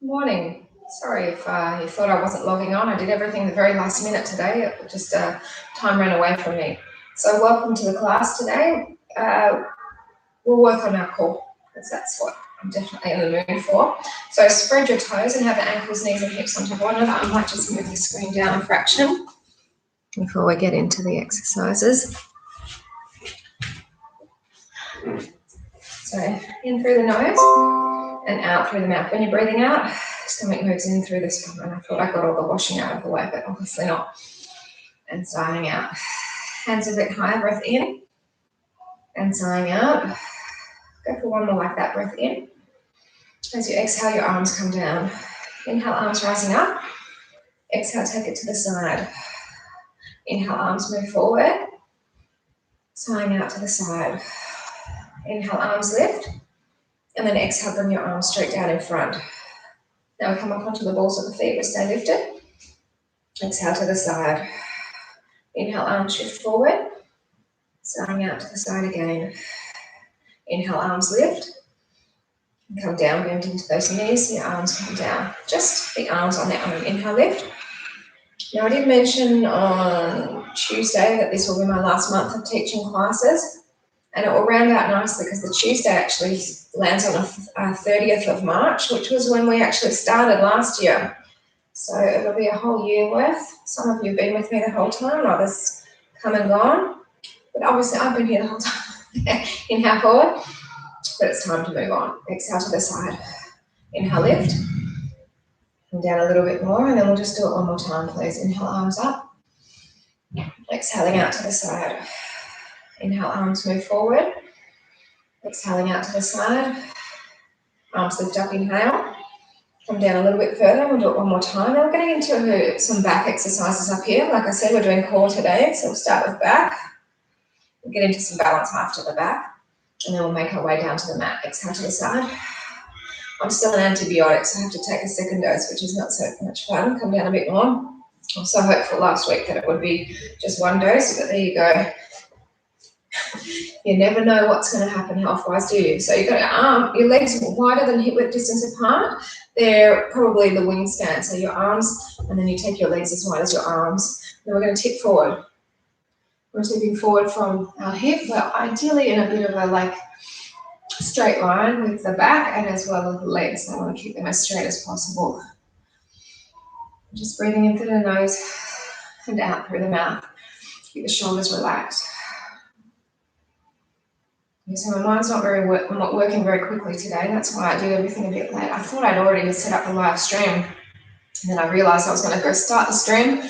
Morning. Sorry if you thought I wasn't logging on. I did everything the very last minute today. It just time ran away from me. So welcome to the class today. We'll work on our core because that's what I'm definitely in the mood for. So spread your toes and have the ankles, knees and hips on top of one another. I might just move the screen down a fraction before we get into the exercises. So in through the nose and out through the mouth. When you're breathing out, stomach moves in through the spine. I thought I got all the washing out of the way, but obviously not. And sighing out. Hands a bit higher, breath in. And sighing out. Go for one more like that, breath in. As you exhale, your arms come down. Inhale, arms rising up. Exhale, take it to the side. Inhale, arms move forward. Sighing out to the side. Inhale, arms lift. And then exhale, bring your arms straight down in front. Now we come up onto the balls of the feet, but stay lifted. Exhale to the side. Inhale, arms shift forward. Sighing out to the side again. Inhale, arms lift. And come down, bend into those knees, your arms come down. Just the arms on their own. Inhale, lift. Now I did mention on Tuesday that this will be my last month of teaching classes. And it will round out nicely because the Tuesday actually lands on the 30th of March, which was when we actually started last year. So it'll be a whole year worth. Some of you have been with me the whole time, others come and gone. But obviously I've been here the whole time. Inhale forward, but it's time to move on. Exhale to the side. Inhale, lift. And down a little bit more, and then we'll just do it one more time, please. Inhale, arms up. Exhaling out to the side. Inhale, arms move forward. Exhaling out to the side. Arms lift up, inhale. Come down a little bit further. We'll do it one more time. Now we're getting into some back exercises up here. Like I said, we're doing core today, so we'll start with back. We'll get into some balance after the back, and then we'll make our way down to the mat. Exhale to the side. I'm still on antibiotics, so I have to take a second dose, which is not so much fun. Come down a bit more. I was so hopeful last week that it would be just one dose, but there you go. You never know what's going to happen health-wise, do you? So you've got your legs wider than hip-width distance apart. They're probably the wingspan. So your arms, and then you take your legs as wide as your arms. Then we're going to tip forward. We're tipping forward from our hip, but ideally in a bit of a straight line with the back and as well as the legs. I want to keep them as straight as possible. Just breathing in through the nose and out through the mouth. Keep the shoulders relaxed. So my mind's not working very quickly today. That's why I did everything a bit late. I thought I'd already set up the live stream, and then I realised I was going to go start the stream,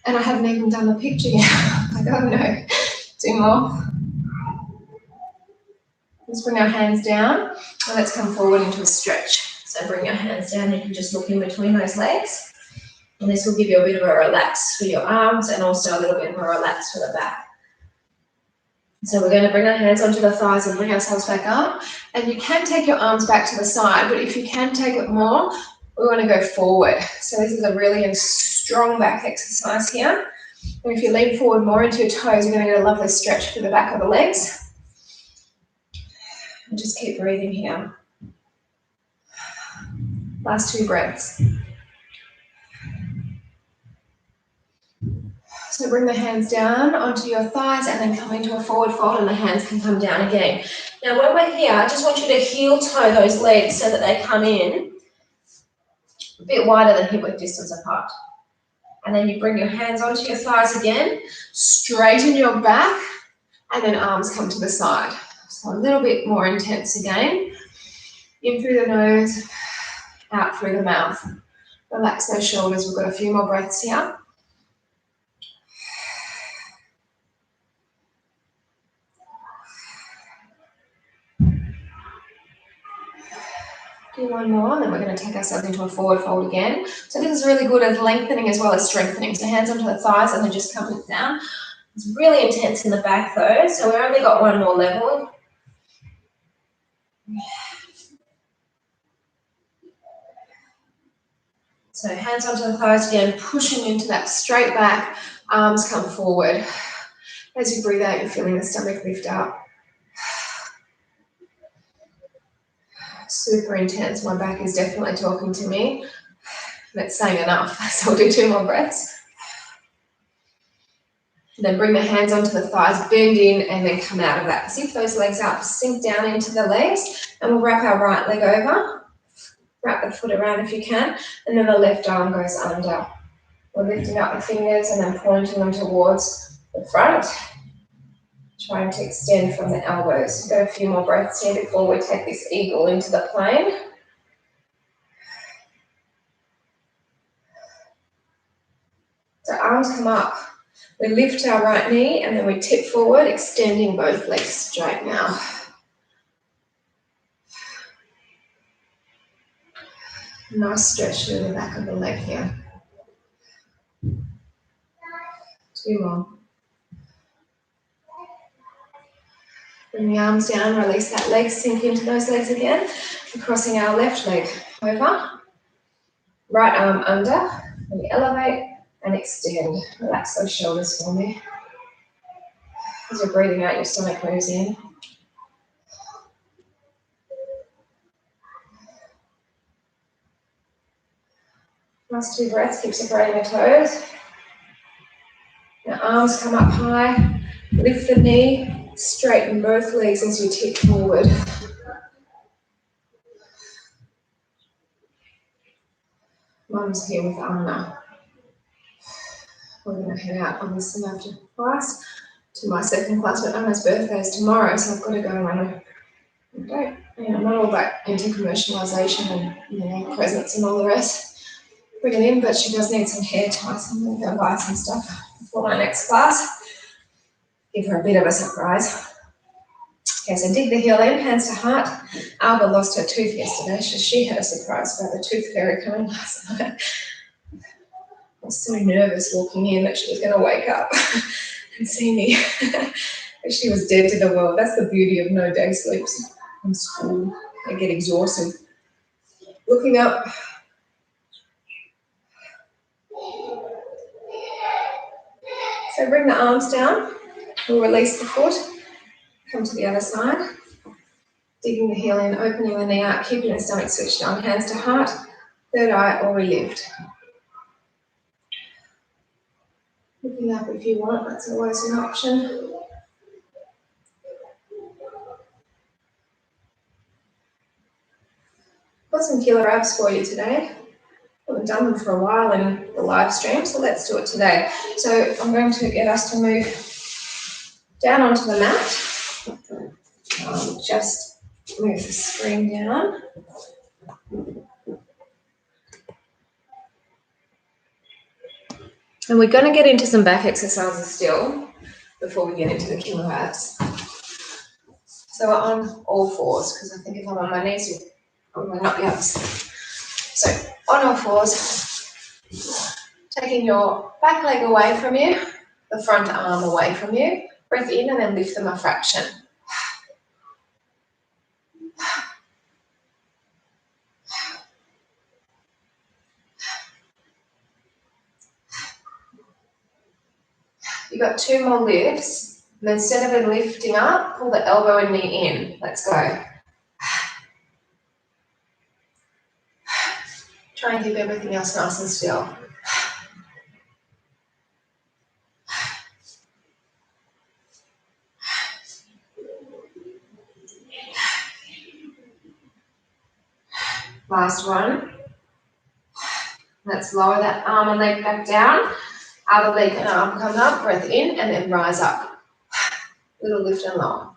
and I haven't even done the picture yet. I don't know. 2 more. Let's bring our hands down, and let's come forward into a stretch. So bring your hands down. You can just look in between those legs, and this will give you a bit of a relax for your arms, and also a little bit of a relax for the back. So we're going to bring our hands onto the thighs and bring ourselves back up. And you can take your arms back to the side, but if you can take it more, we want to go forward. So this is a really strong back exercise here. And if you lean forward more into your toes, you're going to get a lovely stretch for the back of the legs. And just keep breathing here. Last 2 breaths. So bring the hands down onto your thighs and then come into a forward fold, and the hands can come down again. Now when we're here, I just want you to heel toe those legs so that they come in a bit wider than hip-width distance apart. And then you bring your hands onto your thighs again, straighten your back, and then arms come to the side. So a little bit more intense again. In through the nose, out through the mouth. Relax those shoulders. We've got a few more breaths here. Do one more, and then we're going to take ourselves into a forward fold again. So this is really good at lengthening as well as strengthening. So hands onto the thighs and then just come down. It's really intense in the back though, so we've only got one more level. So hands onto the thighs again, pushing into that straight back, arms come forward. As you breathe out, you're feeling the stomach lift up. super intense. My back is definitely talking to me. And it's saying enough. So I'll do 2 more breaths. Then bring the hands onto the thighs, bend in, and then come out of that. Zip those legs up, sink down into the legs, and we'll wrap our right leg over. Wrap the foot around if you can, and then the left arm goes under. We're lifting up the fingers and then pointing them towards the front. Trying to extend from the elbows. We've got a few more breaths here before we take this eagle into the plane. So arms come up. We lift our right knee and then we tip forward, extending both legs straight now. Nice stretch through the back of the leg here. 2 more. Bring the arms down, release that leg, sink into those legs again. We're crossing our left leg over. Right arm under. We elevate and extend. Relax those shoulders for me. As you're breathing out, your stomach moves in. Last 2 breaths, keep separating the toes. Now arms come up high. Lift the knee, straighten both legs as you tip forward. Mum's here with Anna. We're going to head out obviously after class to my second class, but Anna's birthday is tomorrow, so I've got to go and I'm not all that into commercialisation and presents and all the rest. Bring it in, but she does need some hair ties, so I'm going to go buy some stuff for my next class. Give her a bit of a surprise. Okay, so dig the heel in, hands to heart. Alba lost her tooth yesterday, so she had a surprise about the tooth fairy coming last night. I was so nervous walking in that she was going to wake up and see me. She was dead to the world. That's the beauty of no day sleeps in school. I get exhausted. Looking up. So bring the arms down. We'll release the foot. Come to the other side. Digging the heel in, opening the knee out, keeping the stomach switched on. Hands to heart. Third eye, or we lift. Looking up if you want, that's always an option. Got some killer abs for you today. I haven't done them for a while in the live stream, so let's do it today. So I'm going to get us to move down onto the mat. Just move the screen down. And we're going to get into some back exercises still before we get into the killer abs. So we're on all fours, because I think if I'm on my knees, I will not be able to sleep. So on all fours, taking your back leg away from you, the front arm away from you. Breath in and then lift them a fraction. You've got 2 more lifts, and instead of it lifting up, pull the elbow and knee in. Let's go. Try and keep everything else nice and still. Last one. Let's lower that arm and leg back down. Other leg and arm come up, breath in, and then rise up. Little lift and lower.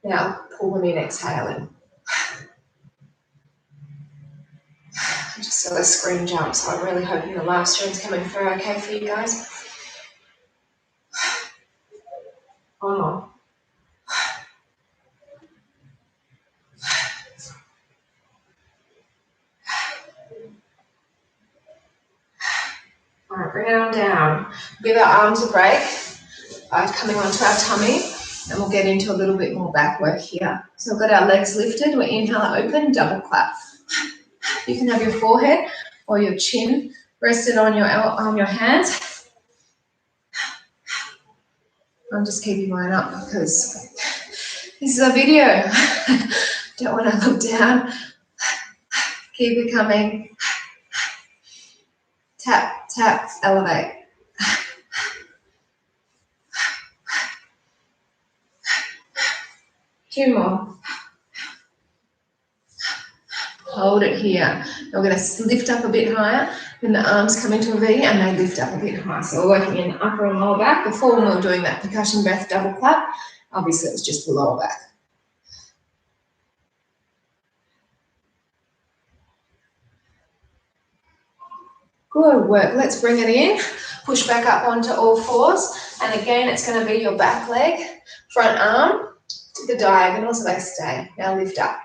Now pull them in, exhaling. I just saw the screen jump, so I'm really hoping the live stream's coming through okay for you guys. One more. All right, bring it on down. Give our arms a break by coming onto our tummy, and we'll get into a little bit more back work here. So we've got our legs lifted. We inhale, open, double clap. You can have your forehead or your chin rested on your hands. I'm just keeping mine up because this is a video. Don't want to look down. Keep it coming. Tap, tap, elevate. 2 more. Hold it here. We're going to lift up a bit higher. Then the arms come into a V and they lift up a bit higher. So we're working in upper and lower back. Before when we were doing that percussion breath double clap, obviously it was just the lower back. Good work. Let's bring it in. Push back up onto all fours. And again, it's going to be your back leg, front arm to the diagonal so they stay. Now lift up.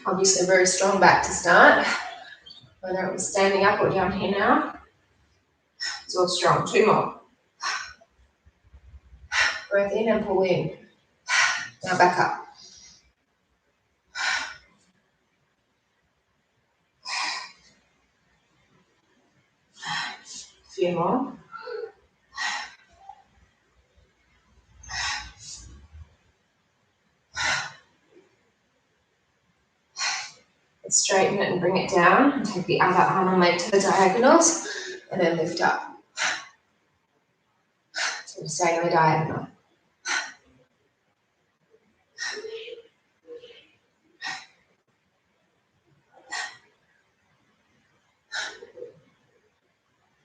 Obviously, very strong back to start. Whether it was standing up or down here now, it's all strong. 2 more. Breath in and pull in. Now back up. A few more. Let's straighten it and bring it down. And take the other arm and leg to the diagonals, and then lift up. So we're staying on the diagonal.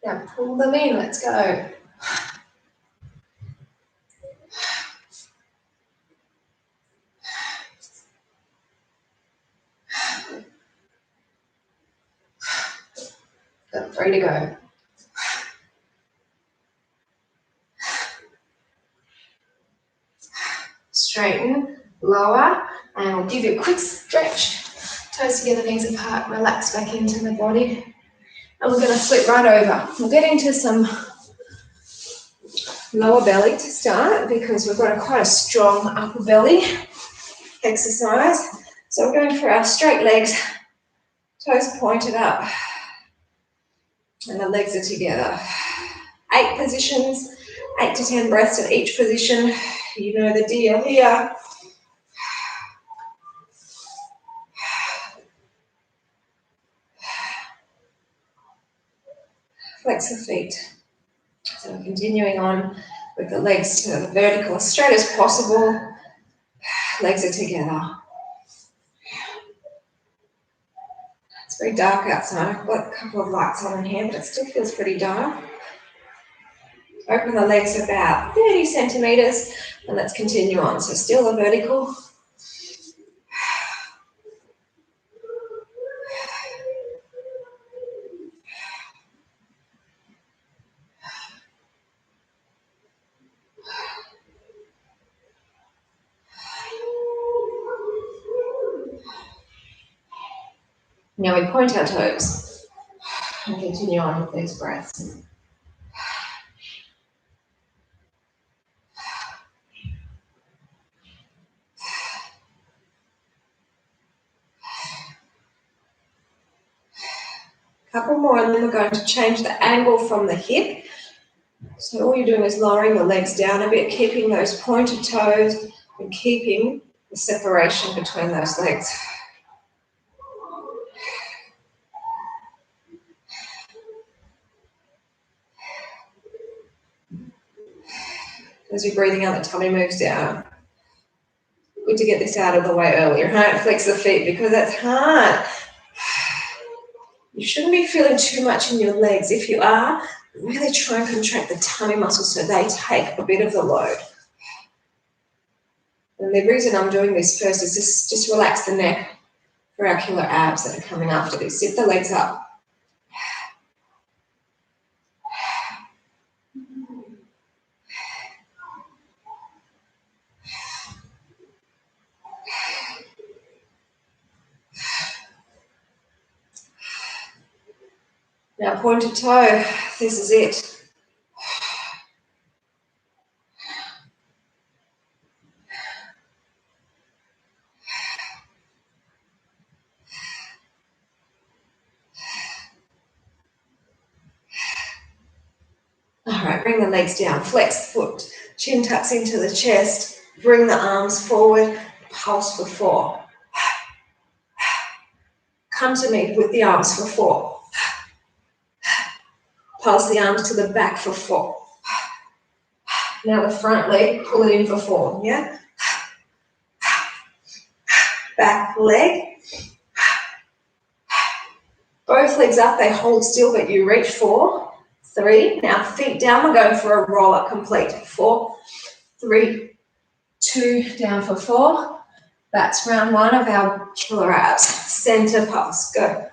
Now pull them in. Let's go. Got 3 to go. Straighten, lower, and we'll give you a quick stretch. Toes together, knees apart, relax back into the body. And we're going to flip right over. We'll get into some lower belly to start because we've got quite a strong upper belly exercise. So we're going for our straight legs, toes pointed up, and the legs are together. 8 positions, 8 to 10 breaths in each position. You know the deal here. Flex the feet. So we're continuing on with the legs to the vertical, as straight as possible. Legs are together. It's very dark outside. I've got a couple of lights on in here, but it still feels pretty dark. Open the legs about 30 centimeters, and let's continue on. So still the vertical. Now we point our toes and continue on with these breaths. Couple more, and then we're going to change the angle from the hip. So all you're doing is lowering the legs down a bit, keeping those pointed toes and keeping the separation between those legs. As you're breathing out, the tummy moves down. Good to get this out of the way earlier, right? Flex the feet because that's hard. You shouldn't be feeling too much in your legs. If you are, really try and contract the tummy muscles so they take a bit of the load. And the reason I'm doing this first is just relax the neck for our killer abs that are coming after this. Sit the legs up. Now pointed toe, this is it. bring the legs down, flex the foot, chin tucks into the chest, bring the arms forward, pulse for 4. Come to me with the arms for 4. Pulse the arms to the back for 4. Now the front leg, pull it in for 4, yeah? Back leg. Both legs up, they hold still, but you reach 4, 3. Now feet down, we're going for a roll up complete. 4, 3, 2, down for 4. That's round 1 of our killer abs. Center pulse, go.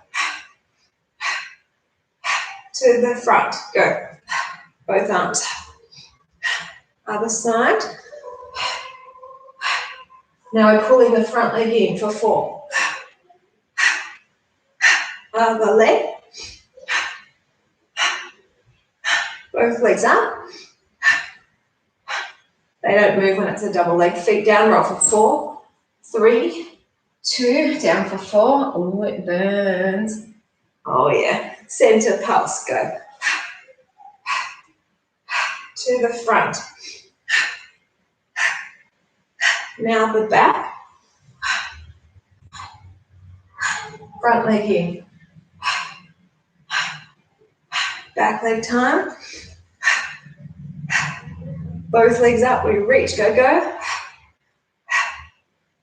To the front, go. Both arms. Other side. Now we're pulling the front leg in for 4. Other leg. Both legs up. They don't move when it's a double leg. Feet down, roll for 4, 3, 2, down for 4. Oh, it burns. Oh yeah. Center pulse, go. To the front. Now the back. Front leg in. Back leg time. Both legs up, we reach, go, go.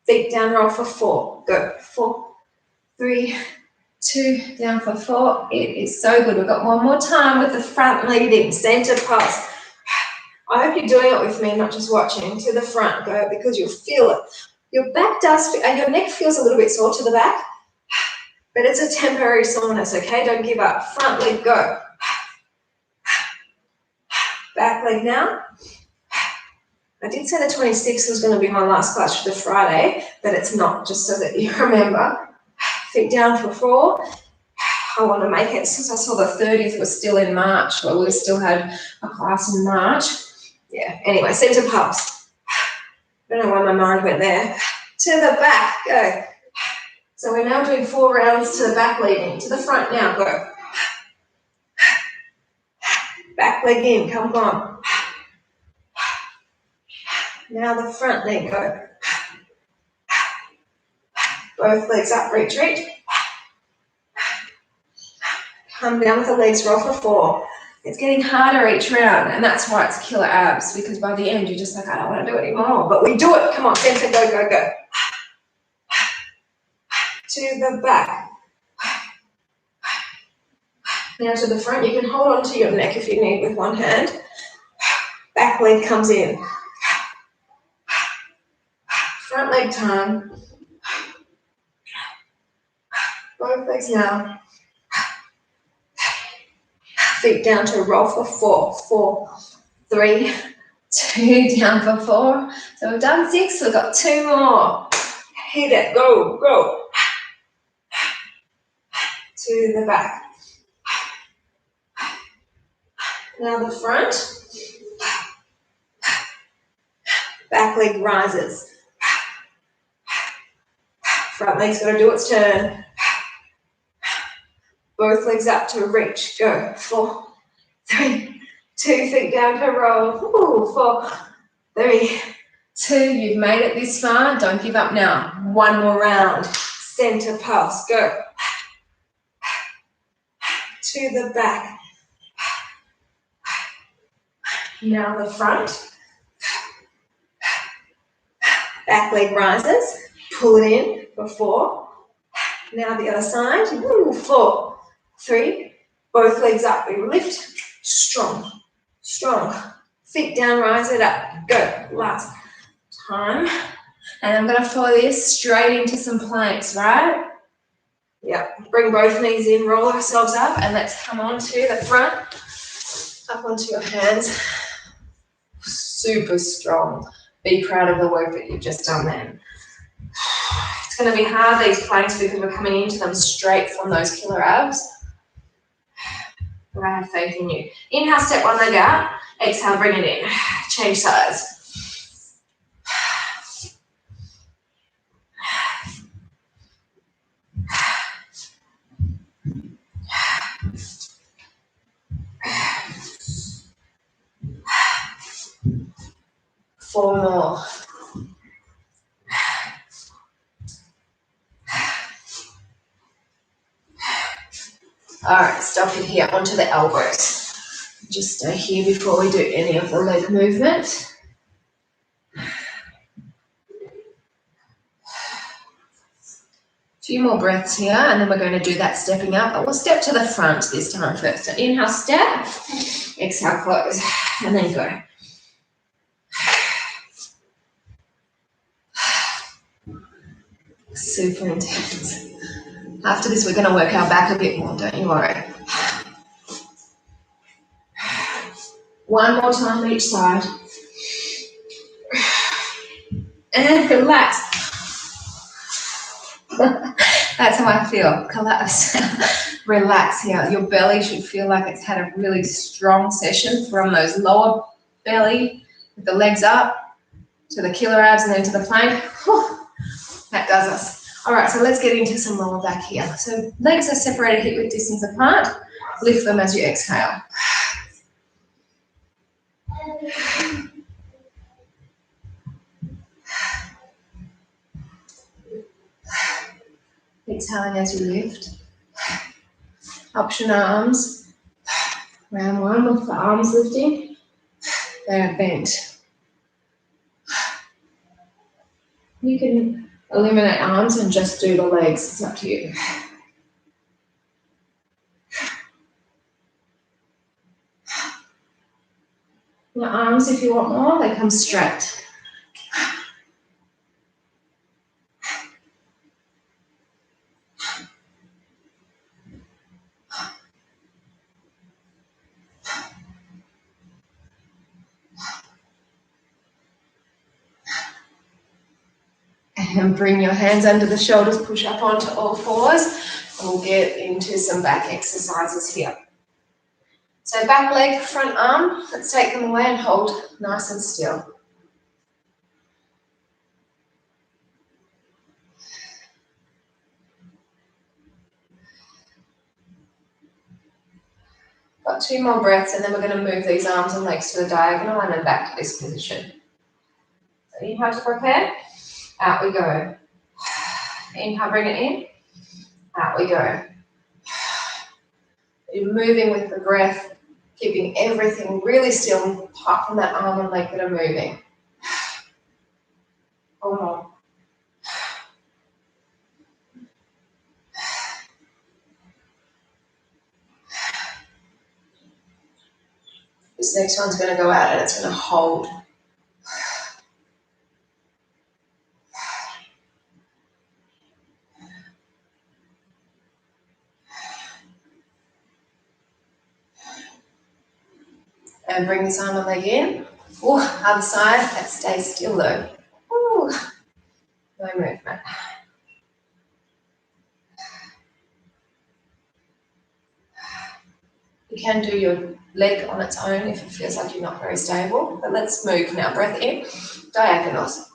Feet down, roll for 4, go. 4, 3, 2, down for 4. It is so good. We've got one more time with the front leg in, center pulse. I hope you're doing it with me, not just watching. To the front, go, because you'll feel it. Your back does, and your neck feels a little bit sore to the back, but it's a temporary soreness, okay? Don't give up. Front leg, go. Back leg now. I did say the 26th was going to be my last class for the Friday, but it's not, just so that you remember. Feet down for 4. I want to make it, since I saw the 30th was still in March, well, we still had a class in March. Yeah, anyway, center pulse. Don't know why my mind went there. To the back, go. So we're now doing 4 rounds to the back leg in. To the front now, go. Back leg in, come on. Now the front leg, go. Both legs up, reach, reach. Come down with the legs, roll for 4. It's getting harder each round, and that's why it's killer abs, because by the end you're just like, I don't want to do it anymore, but we do it. Come on, center, go, go, go. To the back. Now to the front, you can hold on to your neck if you need with one hand. Back leg comes in. Front leg time. Both legs now. Feet down to roll for 4. 4, 3, 2, down for 4. So we've done 6, we've got 2 more. Hit it, go, go. To the back. Now the front. Back leg rises. Front leg's got to do its turn. Both legs up to reach. Go. 4, 3, 2, feet down to roll. Ooh, 4, 3, 2. You've made it this far. Don't give up now. One more round. Center pulse. Go. To the back. Now the front. Back leg rises. Pull it in for 4. Now the other side. Ooh, 4, 3. Both legs up. We lift. Strong. Strong. Feet down, rise it up. Go. Last time. And I'm going to follow this straight into some planks, right? Yep. Bring both knees in, roll ourselves up, and let's come onto the front. Up onto your hands. Super strong. Be proud of the work that you've just done then. It's going to be hard, these planks, because we're coming into them straight from those killer abs. But I have faith in you. Inhale, step one leg out. Exhale, bring it in. Change sides. 4 more. All right, stop it here onto the elbows. Just stay here before we do any of the leg movement. Few more breaths here, and then we're going to do that stepping up. But we'll step to the front this time first. So inhale, step. Exhale, close. And then go. Super intense. After this, we're going to work our back a bit more, don't you worry. One more time each side. And relax. That's how I feel. Collapse. Relax here. Your belly should feel like it's had a really strong session from those lower belly with the legs up to the killer abs and then to the plank. Whew. That does us. All right, so let's get into some lower back here. So legs are separated hip width distance apart. Lift them as you exhale. Exhaling as you lift. Option arms. Round one with the arms lifting. They are bent. You can eliminate arms and just do the legs. It's up to you. The arms, if you want more, they come straight. And bring your hands under the shoulders, push up onto all fours, and we'll get into some back exercises here. So back leg, front arm, let's take them away and hold nice and still. Got 2 more breaths, and then we're going to move these arms and legs to the diagonal and then back to this position. So inhale to prepare, out we go. Inhale, bring it in, out we go. You're moving with the breath, keeping everything really still apart from that arm and leg that are moving. Hold on. This next one's going to go out and it's going to hold. And bring this arm and leg in. Ooh, other side, that stays still though. Ooh, no movement. You can do your leg on its own if it feels like you're not very stable, but let's move now. Breath in, diagonals.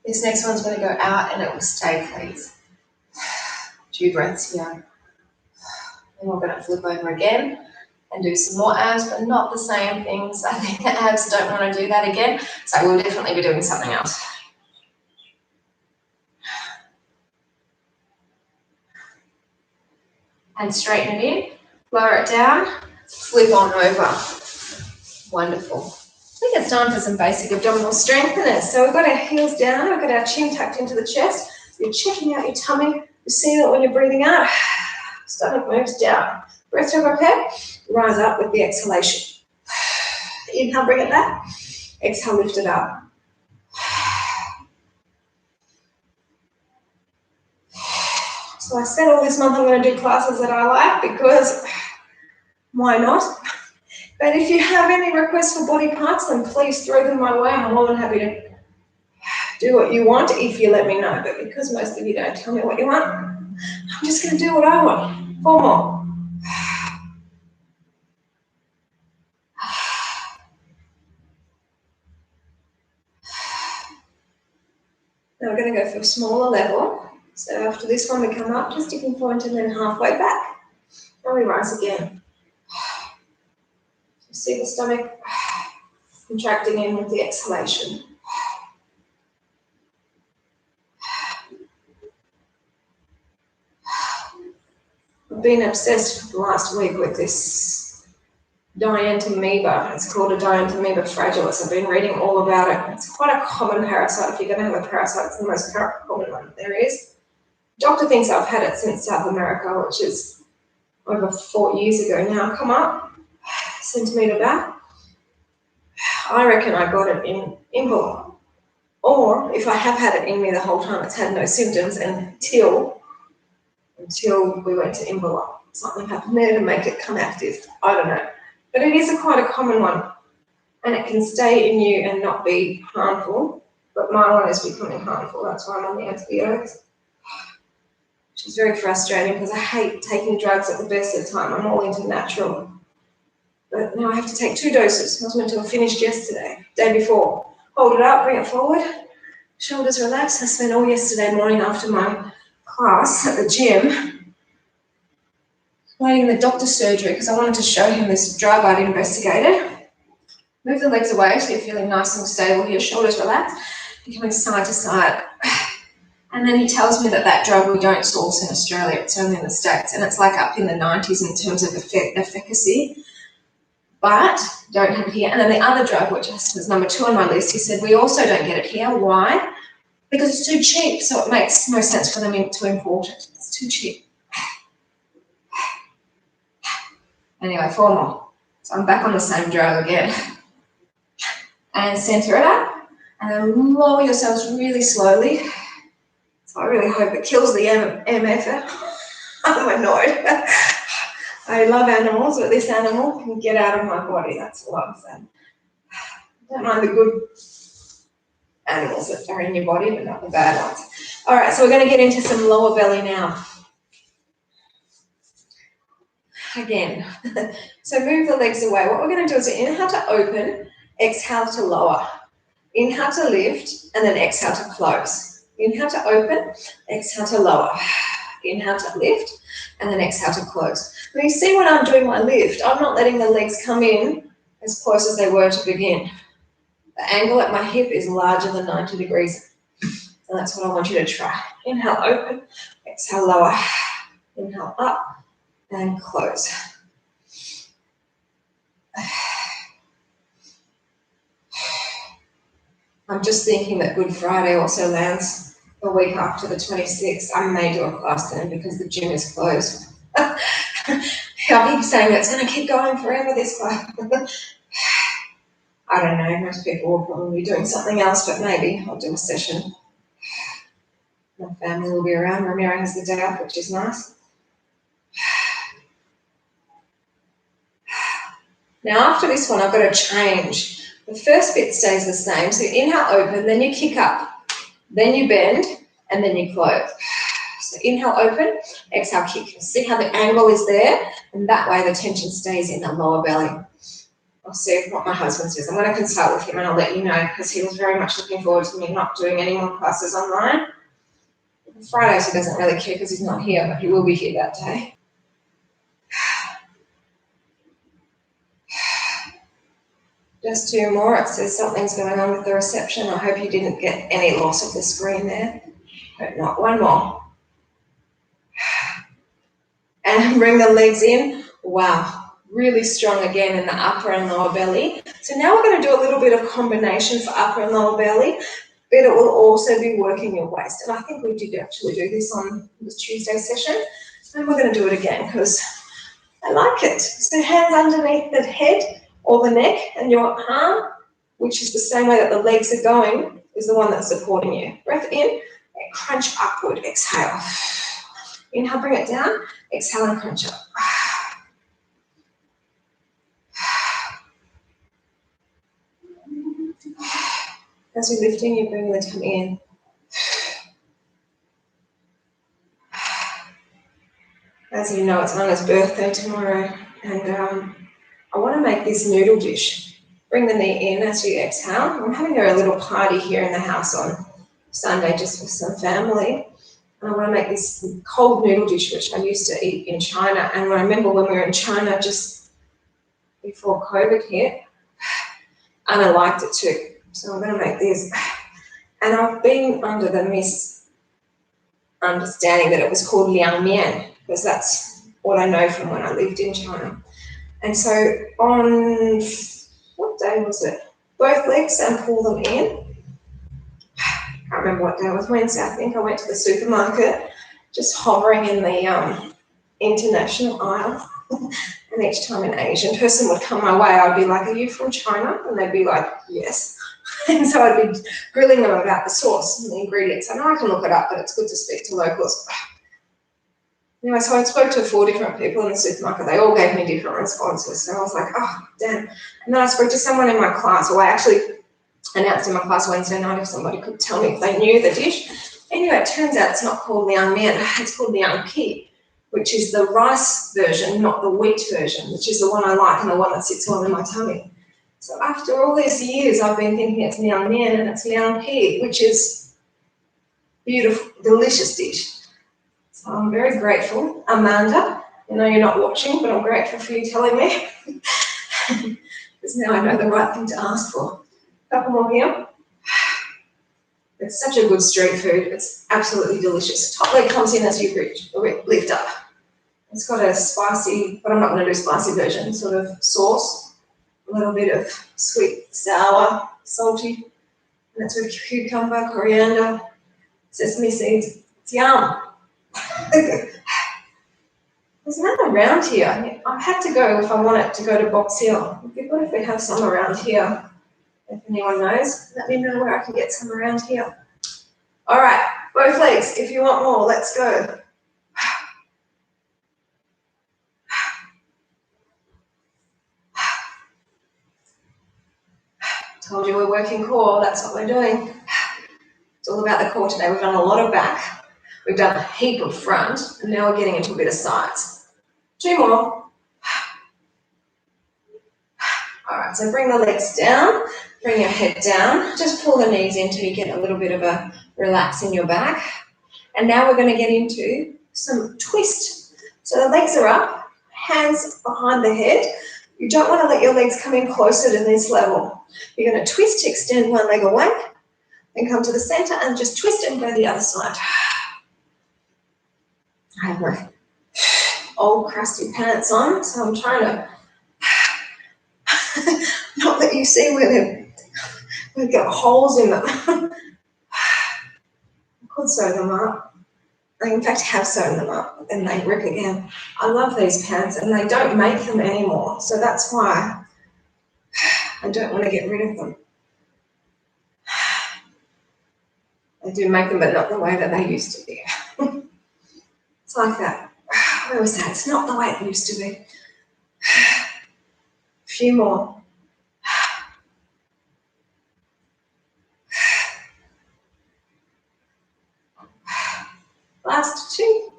This next one's going to go out and it will stay, please. 2 breaths here. And we're going to flip over again and do some more abs, but not the same things. I think the abs don't want to do that again, so we'll definitely be doing something else. And straighten it in, lower it down, flip on over. Wonderful. I think it's time for some basic abdominal strengtheners. So we've got our heels down, we've got our chin tucked into the chest. You're checking out your tummy. You see that when you're breathing out, stomach moves down. Breath to overhead, rise up with the exhalation. Inhale, bring it back. Exhale, lift it up. So I said all this month I'm going to do classes that I like because why not? But if you have any requests for body parts, then please throw them my way. I'm more than happy to do what you want if you let me know. But because most of you don't tell me what you want, I'm just going to do what I want. 4 more. Now we're going to go for a smaller level. So after this one, we come up to a sticking point and then halfway back. And we rise again. See the stomach contracting in with the exhalation. I've been obsessed for the last week with this dientamoeba. It's called a dientamoeba fragilis. I've been reading all about it. It's quite a common parasite. If you're going to have a parasite, it's the most common one there is. Doctor thinks I've had it since South America, which is over 4 years ago now. Come up, centimetre back. I reckon I got it in Imbola. Or if I have had it in me the whole time, it's had no symptoms until we went to Imbola. Something happened there to make it come active. I don't know. But it is quite a common one. And it can stay in you and not be harmful. But my one is becoming harmful. That's why I'm on the antibiotics. Which is very frustrating because I hate taking drugs at the best of the time. I'm all into natural. But now I have to take 2 doses. I was meant to have finished yesterday, day before. Hold it up, bring it forward. Shoulders relaxed. I spent all yesterday morning after my class at the gym waiting in the doctor's surgery because I wanted to show him this drug I'd investigated. Move the legs away so you're feeling nice and stable here. Shoulders relaxed. You're coming side to side. And then he tells me that drug we don't source in Australia. It's only in the States. And it's like up in the 90s in terms of efficacy. But don't have it here. And then the other drug, which was number 2 on my list, he said we also don't get it here. Why? Because it's too cheap. So it makes no sense for them to import it. It's too cheap. Anyway, 4 more. So I'm back on the same drug again. And center it up. And then lower yourselves really slowly. So I really hope it kills the MF. I'm annoyed. I love animals, but this animal can get out of my body. That's all I'm saying. I don't mind the good animals that are in your body, but not the bad ones. All right, so we're going to get into some lower belly now. Again. So move the legs away. What we're going to do is inhale to open, exhale to lower. Inhale to lift, and then exhale to close. Inhale to open, exhale to lower. Inhale to lift, and then exhale to close. When you see when I'm doing my lift, I'm not letting the legs come in as close as they were to begin. The angle at my hip is larger than 90 degrees. So that's what I want you to try. Inhale, open, exhale, lower. Inhale, up, and close. I'm just thinking that Good Friday also lands the week after the 26th. I may do a class then because the gym is closed. I keep saying that it's going to keep going forever, this class. I don't know, most people will probably be doing something else, but maybe I'll do a session. My family will be around. Ramiro has the day off, which is nice. Now after this one, I've got to change. The first bit stays the same. So inhale, open, then you kick up. Then you bend, and then you close. So inhale, open, exhale, kick. See how the angle is there? And that way the tension stays in the lower belly. I'll see what my husband says. I'm going to consult with him and I'll let you know because he was very much looking forward to me not doing any more classes online. Fridays he doesn't really care because he's not here, but he will be here that day. Just 2 more. It says something's going on with the reception. I hope you didn't get any loss of the screen there. Hope not. 1 more. And bring the legs in. Wow. Really strong again in the upper and lower belly. So now we're going to do a little bit of combination for upper and lower belly, but it will also be working your waist. And I think we did actually do this on this Tuesday session. And we're going to do it again because I like it. So hands underneath the head or the neck, and your arm, which is the same way that the legs are going, is the one that's supporting you. Breath in, and crunch upward, exhale. Inhale, bring it down, exhale and crunch up. As you're lifting, you bring the tummy in. As you know, it's Anna's birthday tomorrow, and I want to make this noodle dish. Bring the knee in as you exhale. I'm having a little party here in the house on Sunday just for some family. And I want to make this cold noodle dish, which I used to eat in China. And I remember when we were in China just before COVID hit, and I liked it too. So I'm going to make this. And I've been under the misunderstanding that it was called liang mian, because that's what I know from when I lived in China. And so on, what day was it? Both legs and pull them in. I can't remember what day it was, Wednesday, I think. I went to the supermarket, just hovering in the international aisle. And each time an Asian person would come my way, I'd be like, are you from China? And they'd be like, yes. And so I'd be grilling them about the sauce and the ingredients. I know I can look it up, but it's good to speak to locals. Anyway, so I spoke to 4 different people in the supermarket. They all gave me different responses. So I was like, oh, damn. And then I spoke to someone in my class, or I actually announced in my class Wednesday night if somebody could tell me if they knew the dish. Anyway, it turns out it's not called liang mian, it's called liang pi, which is the rice version, not the wheat version, which is the one I like and the one that sits all in my tummy. So after all these years, I've been thinking it's liang mian and it's liang pi, which is beautiful, delicious dish. So I'm very grateful. Amanda, I know you're not watching, but I'm grateful for you telling me. Because now I know the right thing to ask for. A couple more here. It's such a good street food. It's absolutely delicious. Top leg comes in as you lift up. It's got a spicy, but I'm not going to do spicy version, sort of sauce. A little bit of sweet, sour, salty. And that's with cucumber, coriander, sesame seeds. It's yum. There's none around here. I have to go if I want it to go to Box Hill. It'd be good if we have some around here. If anyone knows, let me know where I can get some around here. All right, both legs. If you want more, let's go. Told you we're working core. That's what we're doing. It's all about the core today. We've done a lot of back. We've done a heap of front, and now we're getting into a bit of sides. 2 more. All right, so bring the legs down, bring your head down. Just pull the knees in till you get a little bit of a relax in your back. And now we're going to get into some twist. So the legs are up, hands behind the head. You don't want to let your legs come in closer to this level. You're going to twist to extend one leg away, then come to the center and just twist and go the other side. I have my old crusty pants on, so I'm trying to not let you see where they've got holes in them. I could sew them up. I in fact have sewn them up and they rip again. I love these pants and they don't make them anymore, so that's why I don't want to get rid of them. They do make them, but not the way that they used to be. It's like that. Where was that? It's not the way it used to be. A few more. Last 2.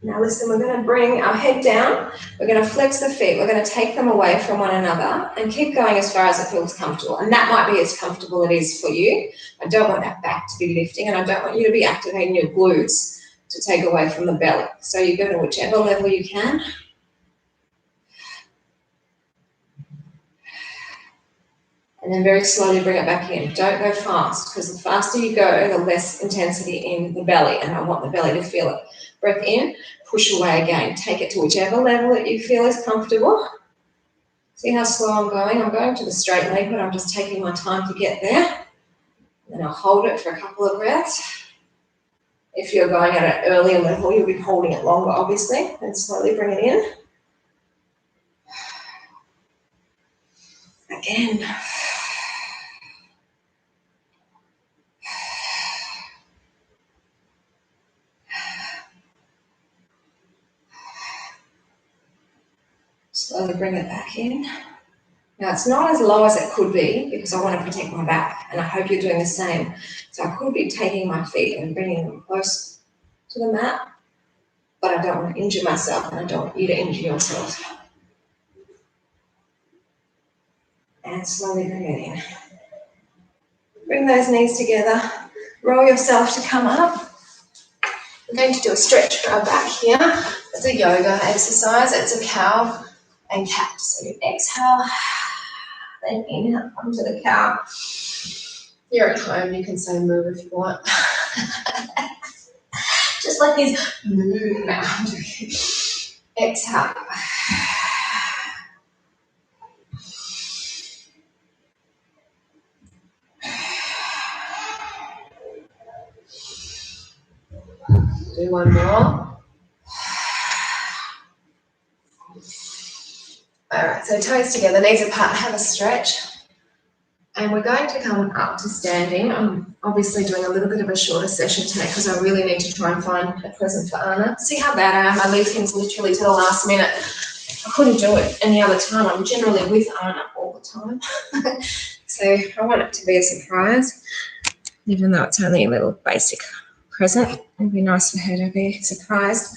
Now listen, we're going to bring our head down. We're going to flex the feet. We're going to take them away from one another and keep going as far as it feels comfortable. And that might be as comfortable it is for you. I don't want that back to be lifting, and I don't want you to be activating your glutes to take away from the belly. So you go to whichever level you can. And then very slowly bring it back in. Don't go fast, because the faster you go, the less intensity in the belly, and I want the belly to feel it. Breath in, push away again. Take it to whichever level that you feel is comfortable. See how slow I'm going? I'm going to the straight leg, but I'm just taking my time to get there. And then I'll hold it for a couple of breaths. If you're going at an earlier level, you'll be holding it longer, obviously. And slowly bring it in. Again. Slowly bring it back in. Now it's not as low as it could be because I want to protect my back, and I hope you're doing the same. So I could be taking my feet and bringing them close to the mat, but I don't want to injure myself and I don't want you to injure yourself. And slowly bring it in. Bring those knees together. Roll yourself to come up. We're going to do a stretch for our back here. It's a yoga exercise. It's a cow and cat. So you exhale, then inhale onto the cow. You're at home, you can say move if you want. Just like this, move now. Exhale. Do one more. All right, so toes together, knees apart, have a stretch. And we're going to come up to standing. I'm obviously doing a little bit of a shorter session today because I really need to try and find a present for Anna. See how bad I am? I leave things literally to the last minute. I couldn't do it any other time. I'm generally with Anna all the time. So I want it to be a surprise, even though it's only a little basic present. It'd be nice for her to be surprised.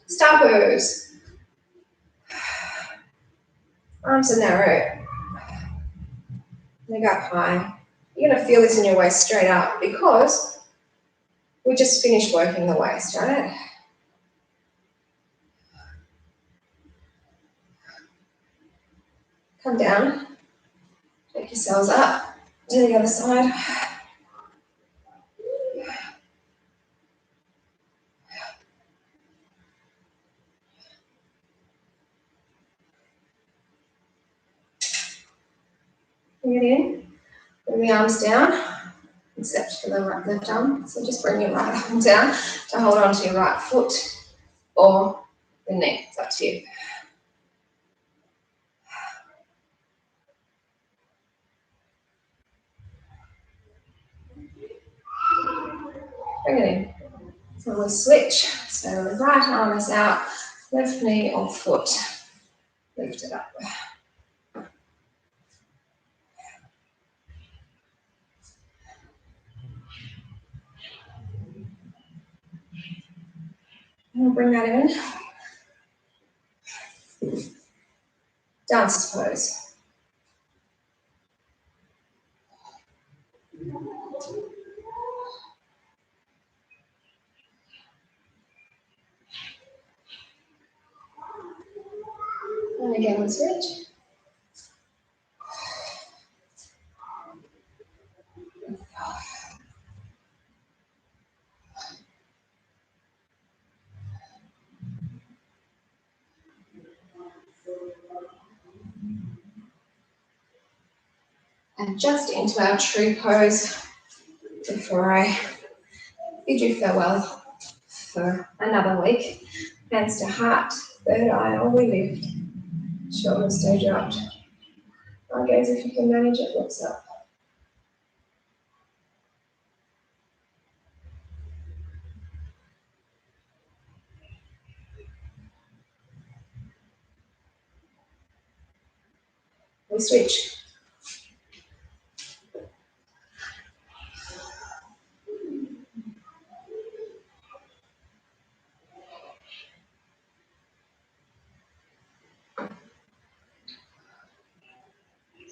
Star pose. Arms are narrow. Leg up high. You're going to feel this in your waist straight up because we just finished working the waist, right? Come down. Take yourselves up to the other side. Bring it in. Bring the arms down, except for the left arm. So just bring your right arm down to hold on to your right foot or the knee. It's up to you. Bring it in. So we'll switch. So the right arm is out, left knee or foot. Lift it up. And we'll bring that in. Dancer's pose. And again, we'll switch. And just into our tree pose before I bid you farewell for another week. Hands to heart, third eye, or we lift. Shoulders stay dropped. Eye gaze, if you can manage it, looks up. We switch.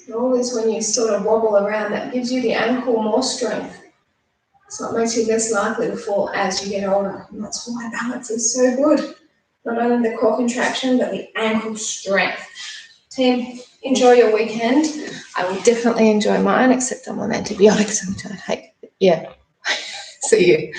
So all this, when you sort of wobble around, that gives you the ankle more strength. So it makes you less likely to fall as you get older. And that's why balance is so good. Not only the core contraction, but the ankle strength. Team, enjoy your weekend. I will definitely enjoy mine, except I'm on antibiotics, which I hate. Yeah. See you.